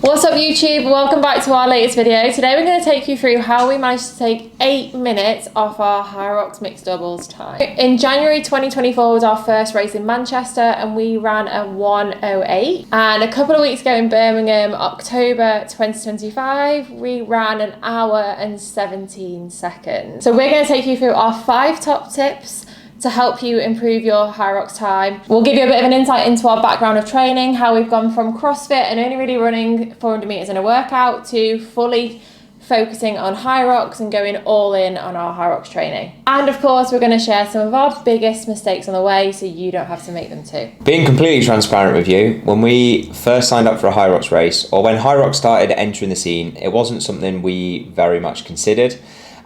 What's up YouTube? Welcome back to our latest video. Today we're going to take you through how we managed to take 8 minutes off our HYROX mixed doubles time. In January 2024 was our first race in Manchester and we ran a 1:08. And a couple of weeks ago in Birmingham, October 2025, we ran an hour and 17 seconds. So we're going to take you through our 5 top tips to help you improve your HYROX time. We'll give you a bit of an insight into our background of training, how we've gone from CrossFit and only really running 400 meters in a workout to fully focusing on HYROX and going all in on our HYROX training. And of course, we're going to share some of our biggest mistakes on the way so you don't have to make them too. Being completely transparent with you, when we first signed up for a HYROX race, or when HYROX started entering the scene, it wasn't something we very much considered.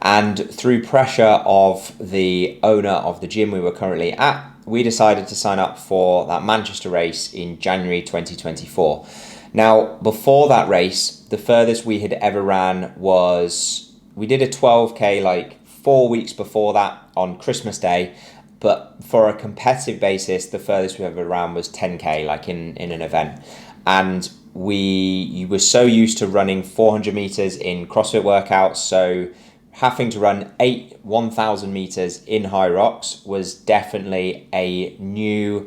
And through pressure of the owner of the gym we were currently at, we decided to sign up for that Manchester race in January 2024. Now, before that race, the furthest we had ever ran was, we did a 12K like 4 weeks before that on Christmas Day. But for a competitive basis, the furthest we ever ran was 10K, like in an event. And you were so used to running 400 meters in CrossFit workouts, so having to run 1,000 meters in HYROX was definitely a new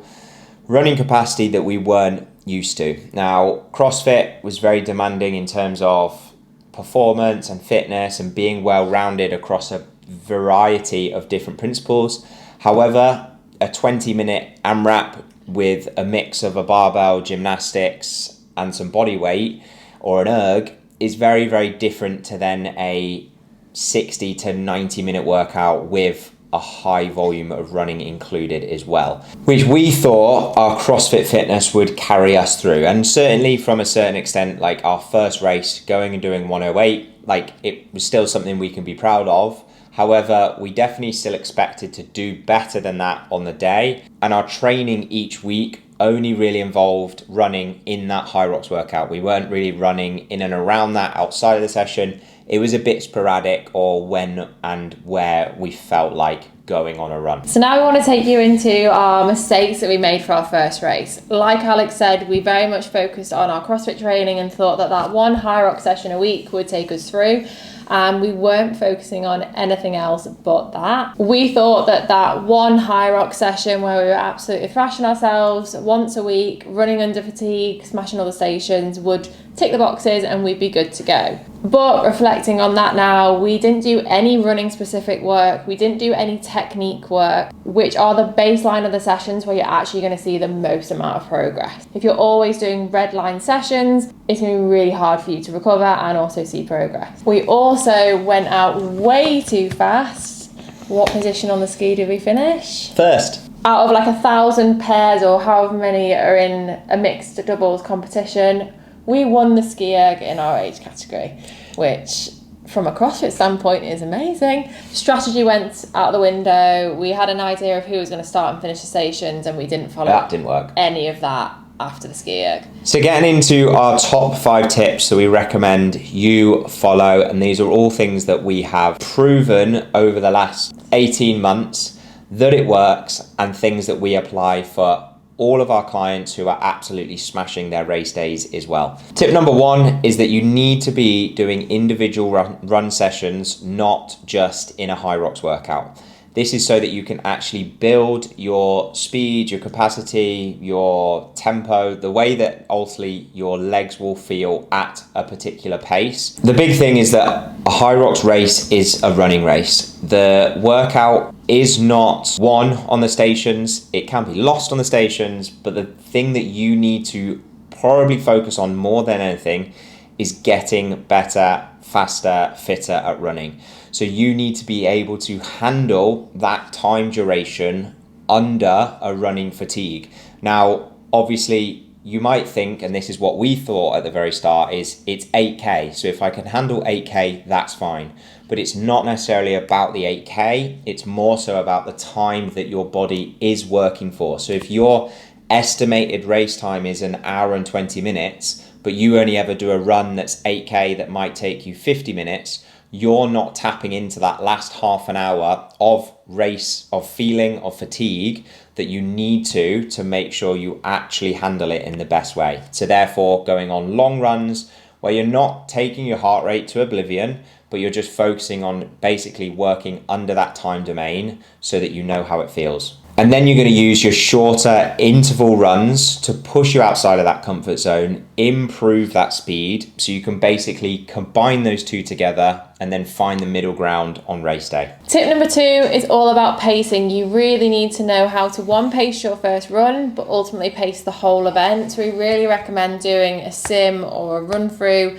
running capacity that we weren't used to. Now, CrossFit was very demanding in terms of performance and fitness and being well-rounded across a variety of different principles. However, a 20-minute AMRAP with a mix of a barbell, gymnastics, and some body weight, or an erg, is very, very different to then a 60 to 90 minute workout with a high volume of running included as well, which we thought our CrossFit fitness would carry us through. And certainly from a certain extent, like our first race going and doing 1:08, like it was still something we can be proud of. However, we definitely still expected to do better than that on the day. And our training each week only really involved running in that HYROX workout. We weren't really running in and around that outside of the session. It was a bit sporadic, or when and where we felt like going on a run. So now we want to take you into our mistakes that we made for our first race. Like Alex said, we very much focused on our CrossFit training and thought that one HYROX session a week would take us through. And we weren't focusing on anything else but that. We thought that one HYROX session where we were absolutely thrashing ourselves once a week, running under fatigue, smashing all the stations, would tick the boxes and we'd be good to go. But reflecting on that now, we didn't do any running specific work, we didn't do any technique work, which are the baseline of the sessions where you're actually going to see the most amount of progress. If you're always doing red line sessions, it's going to be really hard for you to recover and also see progress. We also went out way too fast. What position on the ski did we finish? First. Out of like 1,000 pairs or however many are in a mixed doubles competition, we won the ski erg in our age category, which from a CrossFit standpoint is amazing. Strategy went out the window. We had an idea of who was going to start and finish the stations, and we didn't follow that didn't work. Any of that after the ski erg. So getting into our top 5 tips that we recommend you follow, and these are all things that we have proven over the last 18 months that it works, and things that we apply for all of our clients who are absolutely smashing their race days as well. Tip number 1 is that you need to be doing individual run sessions, not just in a HYROX workout. This is so that you can actually build your speed, your capacity, your tempo, the way that ultimately your legs will feel at a particular pace. The big thing is that a HYROX race is a running race. The workout is not won on the stations. It can be lost on the stations, but the thing that you need to probably focus on more than anything is getting better, faster, fitter at running. So you need to be able to handle that time duration under a running fatigue. Now, obviously, you might think, and this is what we thought at the very start, is it's 8K. So if I can handle 8K, that's fine. But it's not necessarily about the 8K. It's more so about the time that your body is working for. So if your estimated race time is an hour and 20 minutes, but you only ever do a run that's 8K that might take you 50 minutes, you're not tapping into that last half an hour of race, of feeling, of fatigue that you need to make sure you actually handle it in the best way. So therefore, going on long runs where you're not taking your heart rate to oblivion, but you're just focusing on basically working under that time domain so that you know how it feels. And then you're going to use your shorter interval runs to push you outside of that comfort zone, improve that speed, so you can basically combine those two together and then find the middle ground on race day. Tip number 2 is all about pacing. You really need to know how to pace your first run, but ultimately pace the whole event. So we really recommend doing a sim or a run through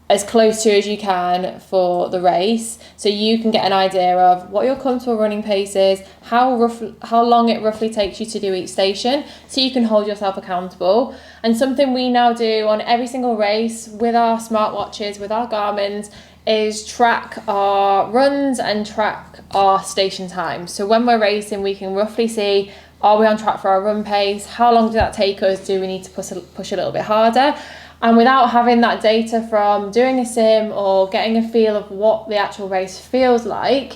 as close to as you can for the race, so you can get an idea of what your comfortable running pace is, how long it roughly takes you to do each station, so you can hold yourself accountable. And something we now do on every single race with our smartwatches, with our Garmin's, is track our runs and track our station times. So when we're racing, we can roughly see, are we on track for our run pace? How long did that take us? Do we need to push a little bit harder? And without having that data from doing a sim or getting a feel of what the actual race feels like,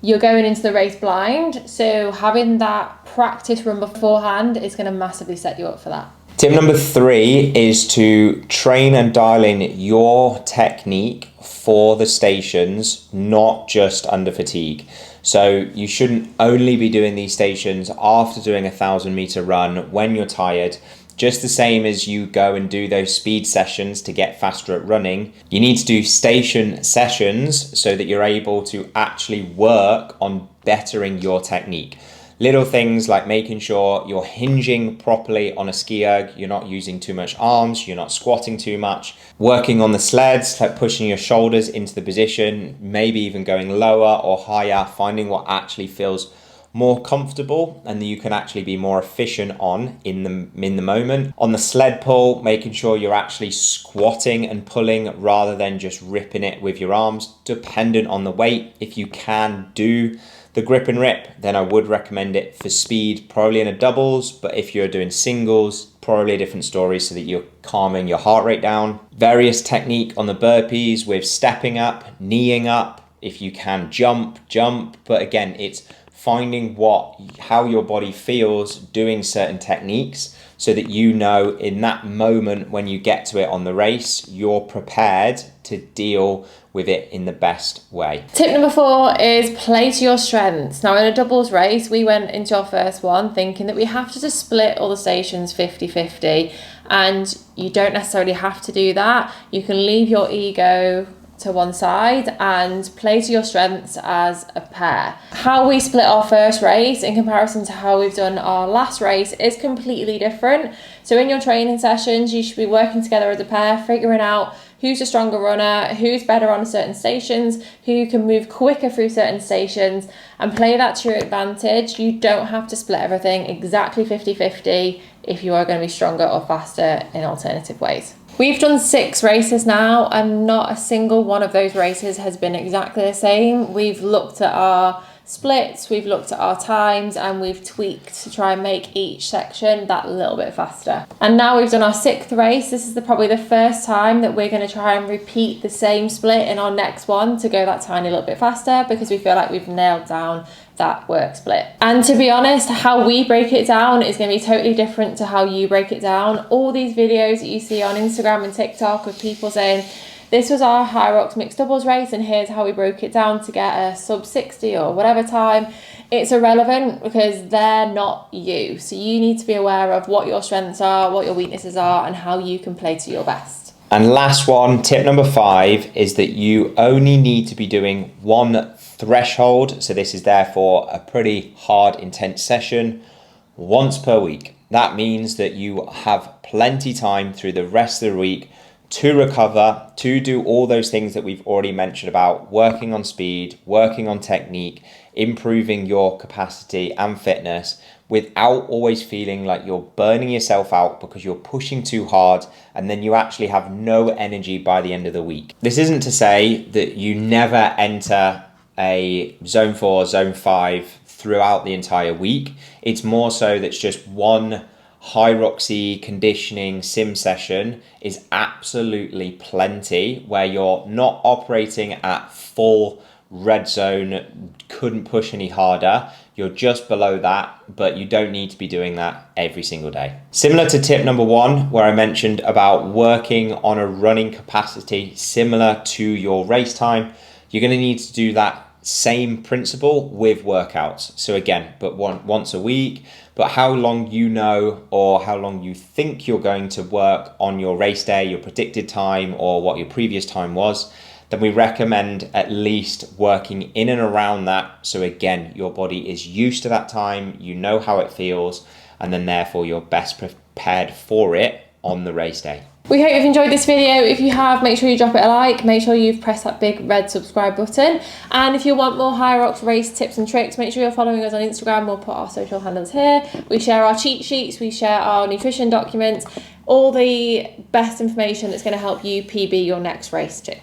you're going into the race blind. So having that practice run beforehand is going to massively set you up for that. Tip number 3 is to train and dial in your technique for the stations, not just under fatigue. So you shouldn't only be doing these stations after doing a 1,000-meter run when you're tired. Just the same as you go and do those speed sessions to get faster at running, you need to do station sessions so that you're able to actually work on bettering your technique. Little things like making sure you're hinging properly on a ski erg, you're not using too much arms, you're not squatting too much, working on the sleds, like pushing your shoulders into the position, maybe even going lower or higher, finding what actually feels more comfortable and that you can actually be more efficient on in the moment. On the sled pull, making sure you're actually squatting and pulling rather than just ripping it with your arms, dependent on the weight. If you can do the grip and rip, then I would recommend it for speed, probably in a doubles, but if you're doing singles, probably a different story so that you're calming your heart rate down. Various technique on the burpees with stepping up, kneeing up, if you can jump, but again, it's finding how your body feels doing certain techniques so that you know in that moment when you get to it on the race, you're prepared to deal with it in the best way. Tip number 4 is play to your strengths. Now in a doubles race, we went into our first one thinking that we have to just split all the stations 50-50, and you don't necessarily have to do that. You can leave your ego to one side and play to your strengths as a pair. How we split our first race in comparison to how we've done our last race is completely different. So in your training sessions, you should be working together as a pair, figuring out who's a stronger runner, who's better on certain stations, who can move quicker through certain stations, and play that to your advantage. You don't have to split everything exactly 50-50 if you are going to be stronger or faster in alternative ways. We've done 6 races now, and not a single one of those races has been exactly the same. We've looked at our splits, we've looked at our times, and we've tweaked to try and make each section that little bit faster. And now we've done our 6th race. This is probably the first time that we're going to try and repeat the same split in our next one to go that tiny little bit faster, because we feel like we've nailed down that work split. And to be honest, how we break it down is going to be totally different to how you break it down. All these videos that you see on Instagram and TikTok of people saying, this was our HYROX mixed doubles race and here's how we broke it down to get a sub 60 or whatever time, it's irrelevant because they're not you. So you need to be aware of what your strengths are, what your weaknesses are, and how you can play to your best. And last one, tip number 5, is that you only need to be doing one threshold. So this is therefore a pretty hard, intense session once per week. That means that you have plenty time through the rest of the week to recover, to do all those things that we've already mentioned about working on speed, working on technique, improving your capacity and fitness without always feeling like you're burning yourself out because you're pushing too hard and then you actually have no energy by the end of the week. This isn't to say that you never enter a zone 4, zone 5 throughout the entire week. It's more so that's just one high roxy conditioning sim session is absolutely plenty, where you're not operating at full red zone, couldn't push any harder. You're just below that, but you don't need to be doing that every single day. Similar to tip number 1, where I mentioned about working on a running capacity similar to your race time, you're going to need to do that same principle with workouts. So again, but once a week, but how long you know or how long you think you're going to work on your race day, your predicted time or what your previous time was, then we recommend at least working in and around that. So again, your body is used to that time, you know how it feels, and then therefore you're best prepared for it on the race day. We hope you've enjoyed this video. If you have, make sure you drop it a like, make sure you've pressed that big red subscribe button. And if you want more HYROX race tips and tricks, make sure you're following us on Instagram. We'll put our social handles here. We share our cheat sheets, we share our nutrition documents, all the best information that's going to help you PB your next race too.